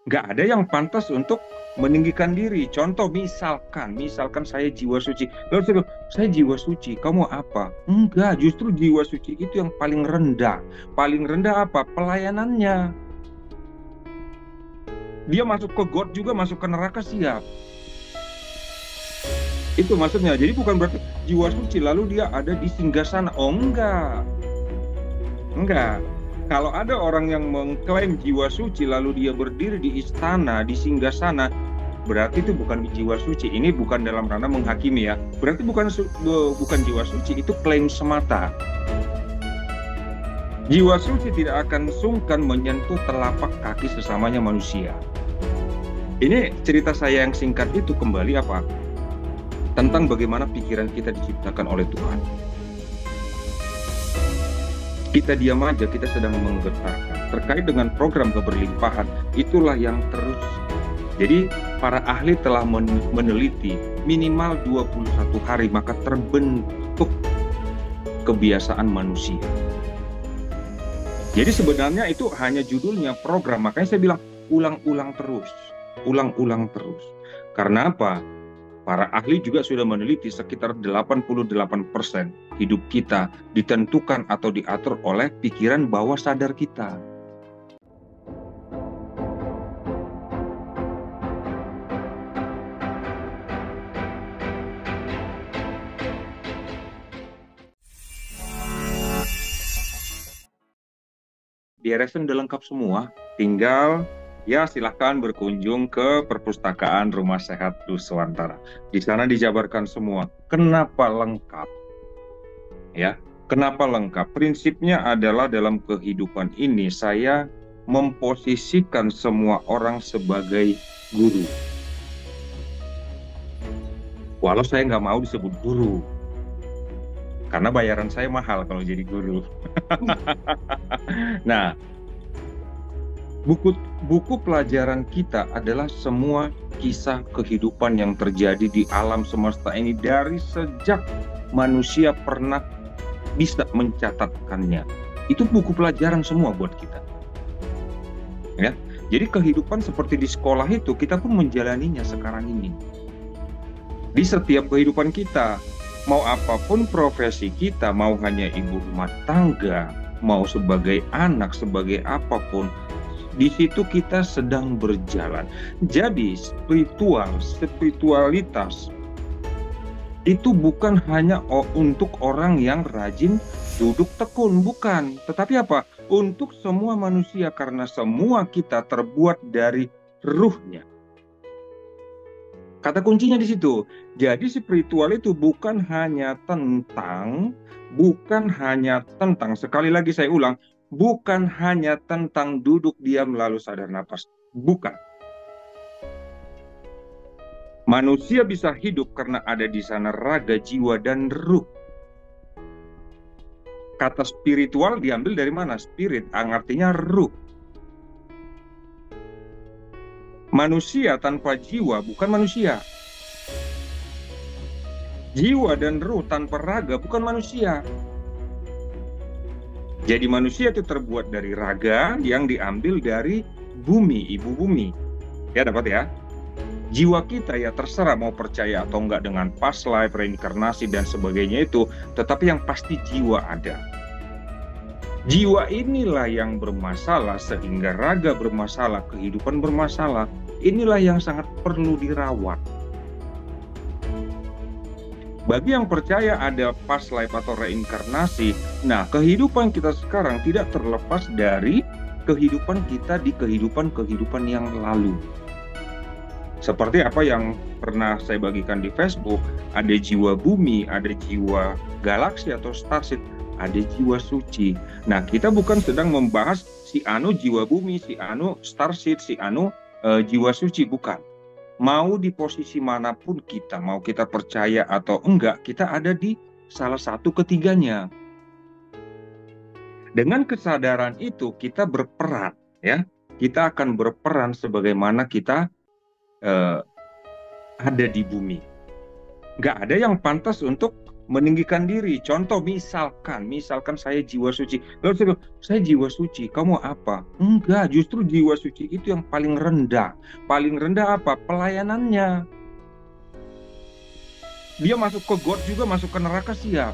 Nggak ada yang pantas untuk meninggikan diri. Contoh, misalkan saya jiwa suci. Lalu saya bilang, saya jiwa suci, kamu apa? Enggak, justru jiwa suci itu yang paling rendah. Paling rendah apa? Pelayanannya. Dia masuk ke God juga, masuk ke neraka, siap. Itu maksudnya. Jadi bukan berarti jiwa suci lalu dia ada di singgasana. Oh, enggak. Enggak. Kalau ada orang yang mengklaim jiwa suci lalu dia berdiri di istana, di singgasana, berarti itu bukan jiwa suci. Ini bukan dalam ranah menghakimi ya. Berarti bukan jiwa suci, itu klaim semata. Jiwa suci tidak akan sungkan menyentuh telapak kaki sesamanya manusia. Ini cerita saya yang singkat itu kembali apa? Tentang bagaimana pikiran kita diciptakan oleh Tuhan. Kita diam aja, kita sedang menggetarkan. Terkait dengan program keberlimpahan, itulah yang terus. Jadi para ahli telah meneliti minimal 21 hari maka terbentuk kebiasaan manusia. Jadi sebenarnya itu hanya judulnya program, makanya saya bilang ulang-ulang terus. Ulang-ulang terus. Karena apa? Para ahli juga sudah meneliti sekitar 88% hidup kita ditentukan atau diatur oleh pikiran bawah sadar kita. Di RSN udah lengkap semua, tinggal ya silahkan berkunjung ke perpustakaan Rumah Sehat Nuswantara. Di sana dijabarkan semua. Kenapa lengkap? Ya, kenapa lengkap? Prinsipnya adalah dalam kehidupan ini saya memposisikan semua orang sebagai guru. Walau saya nggak mau disebut guru, karena bayaran saya mahal kalau jadi guru. Nah, buku pelajaran kita adalah semua kisah kehidupan yang terjadi di alam semesta ini dari sejak manusia pernah bisa mencatatkannya. Itu buku pelajaran semua buat kita. Ya, jadi kehidupan seperti di sekolah itu kita pun menjalaninya sekarang ini. Di setiap kehidupan kita, mau apapun profesi kita, mau hanya ibu rumah tangga, mau sebagai anak, sebagai apapun, di situ kita sedang berjalan. Jadi spiritualitas itu bukan hanya untuk orang yang rajin duduk tekun, bukan. Tetapi apa? Untuk semua manusia, karena semua kita terbuat dari ruhnya. Kata kuncinya di situ. Jadi spiritual itu bukan hanya tentang, sekali lagi saya ulang, bukan hanya tentang duduk diam lalu sadar napas. Bukan. Manusia bisa hidup karena ada di sana raga, jiwa, dan ruh. Kata spiritual diambil dari mana? Spirit, artinya ruh. Manusia tanpa jiwa bukan manusia. Jiwa dan ruh tanpa raga bukan manusia. Jadi manusia itu terbuat dari raga yang diambil dari bumi, ibu bumi. Ya, dapat ya? Jiwa kita ya terserah mau percaya atau enggak dengan past life, reinkarnasi, dan sebagainya itu. Tetapi yang pasti jiwa ada. Jiwa inilah yang bermasalah sehingga raga bermasalah, kehidupan bermasalah. Inilah yang sangat perlu dirawat. Bagi yang percaya ada past life atau reinkarnasi, nah kehidupan kita sekarang tidak terlepas dari kehidupan kita di kehidupan yang lalu. Seperti apa yang pernah saya bagikan di Facebook, ada jiwa bumi, ada jiwa galaksi atau starseed, ada jiwa suci. Nah, kita bukan sedang membahas si anu jiwa bumi, si anu starseed, si anu jiwa suci, bukan. Mau di posisi manapun kita, mau kita percaya atau enggak, kita ada di salah satu ketiganya. Dengan kesadaran itu kita berperan, ya. Kita akan berperan sebagaimana kita ada di bumi. Nggak ada yang pantas untuk meninggikan diri. Contoh misalkan saya jiwa suci. Lalu saya bilang, saya jiwa suci, kamu apa? Enggak, justru jiwa suci itu yang paling rendah. Paling rendah apa? Pelayanannya. Dia masuk ke got juga, masuk ke neraka siap.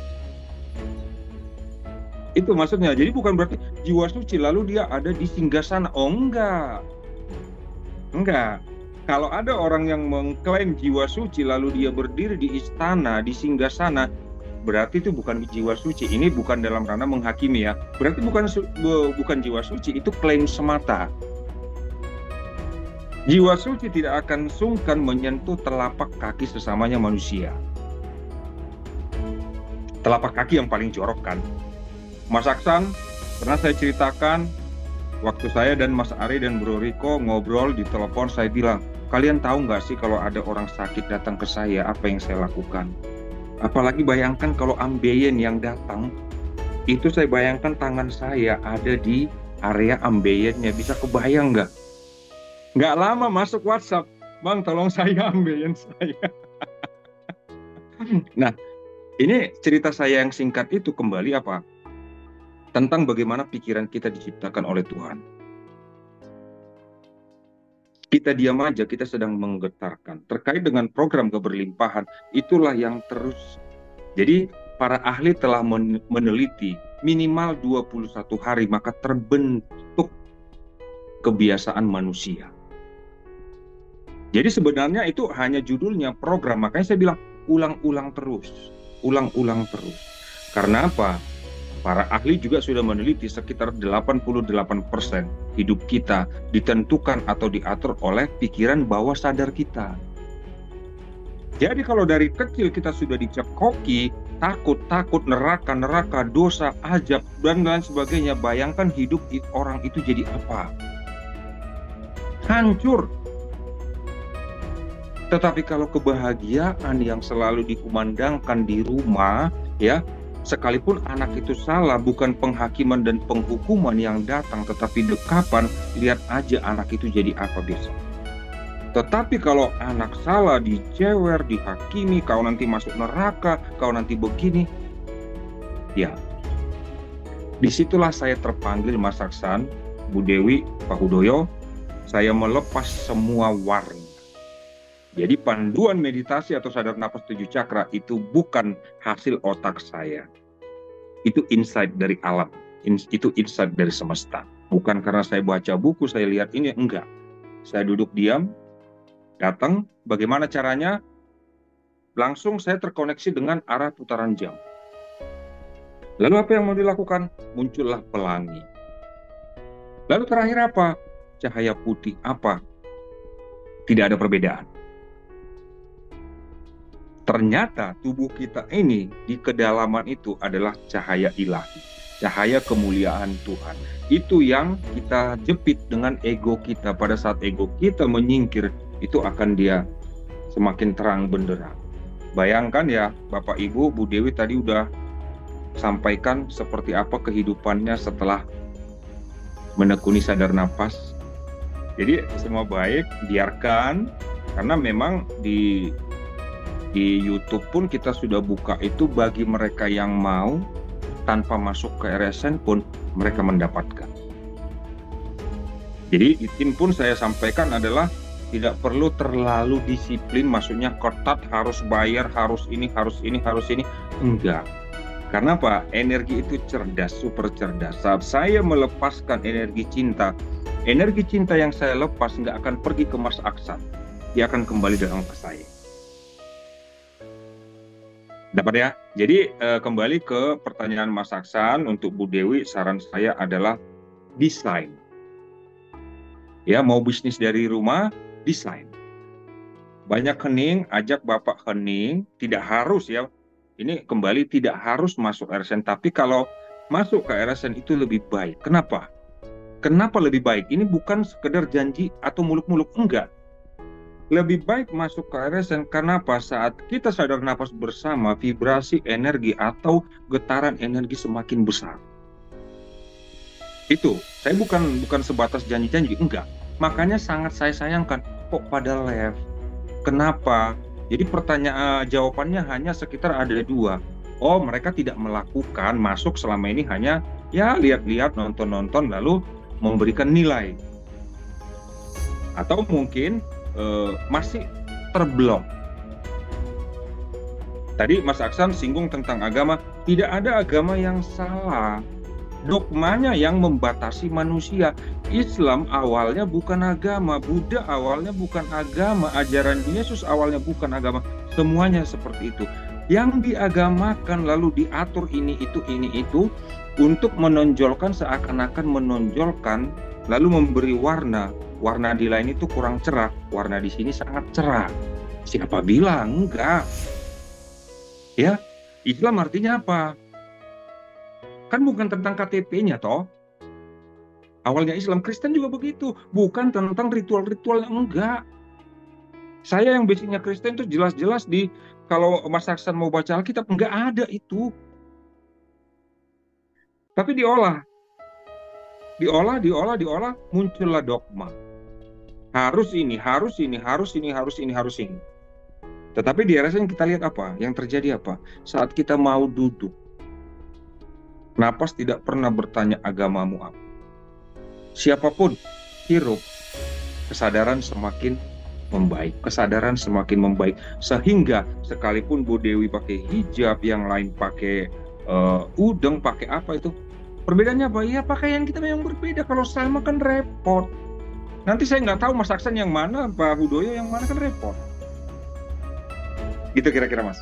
Itu maksudnya. Jadi bukan berarti jiwa suci lalu dia ada di singgasana. Oh enggak. Enggak. Kalau ada orang yang mengklaim jiwa suci lalu dia berdiri di istana, di singgasana, berarti itu bukan jiwa suci. Ini bukan dalam ranah menghakimi ya. Berarti bukan jiwa suci, itu klaim semata. Jiwa suci tidak akan sungkan menyentuh telapak kaki sesamanya manusia. Telapak kaki yang paling jorok kan. Mas Aksan, pernah saya ceritakan, waktu saya dan Mas Ari dan Bro Riko ngobrol di telepon, saya bilang, kalian tahu nggak sih kalau ada orang sakit datang ke saya, apa yang saya lakukan? Apalagi bayangkan kalau ambeien yang datang, itu saya bayangkan tangan saya ada di area ambeiennya, bisa kebayang nggak? Nggak lama masuk WhatsApp, Bang tolong saya ambeien saya. Nah, ini cerita saya yang singkat itu kembali apa? Tentang bagaimana pikiran kita diciptakan oleh Tuhan. Kita diam aja, kita sedang menggetarkan. Terkait dengan program keberlimpahan, itulah yang terus. Jadi para ahli telah meneliti minimal 21 hari maka terbentuk kebiasaan manusia. Jadi sebenarnya itu hanya judulnya program, makanya saya bilang ulang-ulang terus. Ulang-ulang terus. Karena apa? Para ahli juga sudah meneliti sekitar 88% hidup kita ditentukan atau diatur oleh pikiran bawah sadar kita. Jadi kalau dari kecil kita sudah dicekoki, takut, neraka, dosa, ajab, dan lain sebagainya, bayangkan hidup orang itu jadi apa? Hancur. Tetapi kalau kebahagiaan yang selalu dikumandangkan di rumah, ya, sekalipun anak itu salah, bukan penghakiman dan penghukuman yang datang, tetapi dekapan, lihat aja anak itu jadi apa besok. Tetapi kalau anak salah, dicewer, dihakimi, kau nanti masuk neraka, kau nanti begini, ya. Disitulah saya terpanggil Mas Aksan, Bu Dewi, Pak Hudoyo, saya melepas semua warna. Jadi panduan meditasi atau sadar napas 7 cakra itu bukan hasil otak saya. Itu insight dari alam. Itu insight dari semesta. Bukan karena saya baca buku, saya lihat ini, enggak. Saya duduk diam, datang, bagaimana caranya? Langsung saya terkoneksi dengan arah putaran jam. Lalu apa yang mau dilakukan? Muncullah pelangi. Lalu terakhir apa? Cahaya putih apa? Tidak ada perbedaan. Ternyata tubuh kita ini di kedalaman itu adalah cahaya ilahi, cahaya kemuliaan Tuhan. Itu yang kita jepit dengan ego kita. Pada saat ego kita menyingkir, itu akan dia semakin terang benderang. Bayangkan ya, Bapak Ibu, Bu Dewi tadi udah sampaikan seperti apa kehidupannya setelah menekuni sadar napas. Jadi semua baik, biarkan, karena memang di YouTube pun kita sudah buka itu bagi mereka yang mau, tanpa masuk ke RSN pun mereka mendapatkan. Jadi izin pun saya sampaikan adalah tidak perlu terlalu disiplin, maksudnya ketat, harus bayar, harus ini, enggak. Karena apa? Energi itu cerdas, super cerdas. Saat saya melepaskan energi cinta yang saya lepas nggak akan pergi ke Mas Aksan, dia akan kembali dalam ke saya. Dapat ya? Jadi kembali ke pertanyaan Mas Aksan, untuk Bu Dewi, saran saya adalah desain. Ya, mau bisnis dari rumah, desain. Banyak hening, ajak Bapak hening, tidak harus ya. Ini kembali tidak harus masuk RSN, tapi kalau masuk ke RSN itu lebih baik. Kenapa? Kenapa lebih baik? Ini bukan sekedar janji atau muluk-muluk, enggak. Lebih baik masuk ke RSN karena apa? Saat kita sadar napas bersama, vibrasi energi atau getaran energi semakin besar. Itu, saya bukan sebatas janji-janji, enggak. Makanya sangat saya sayangkan, kok pada live? Kenapa? Jadi jawabannya hanya sekitar ada 2. oh mereka tidak melakukan, masuk selama ini hanya ya lihat-lihat, nonton-nonton, lalu memberikan nilai. Atau mungkin masih terblok. Tadi Mas Aksan singgung tentang agama, tidak ada agama yang salah. Dogmanya yang membatasi manusia. Islam awalnya bukan agama, Buddha awalnya bukan agama, ajaran Yesus awalnya bukan agama. Semuanya seperti itu. Yang diagamakan lalu diatur ini itu untuk menonjolkan, seakan-akan menonjolkan, lalu memberi warna. Warna di lain itu kurang cerah, warna di sini sangat cerah. Siapa bilang enggak? Ya, Islam artinya apa? Kan bukan tentang KTP-nya toh. Awalnya Islam, Kristen juga begitu, bukan tentang ritual-ritual, enggak. Saya yang basicnya Kristen itu jelas-jelas kalau Mas Aksan mau baca Alkitab, enggak ada itu. Tapi diolah, muncullah dogma. Harus ini. Tetapi di RSN kita lihat apa? Yang terjadi apa? Saat kita mau duduk, napas tidak pernah bertanya agamamu apa. Siapapun hirup, kesadaran semakin membaik. Sehingga sekalipun Bu Dewi pakai hijab, yang lain pakai udeng, pakai apa itu, perbedaannya apa? Ya pakaian kita memang berbeda. Kalau sama kan repot. Nanti saya nggak tahu Mas Aksan yang mana, Pak Hudoyo yang mana, kan repot. Gitu kira-kira Mas.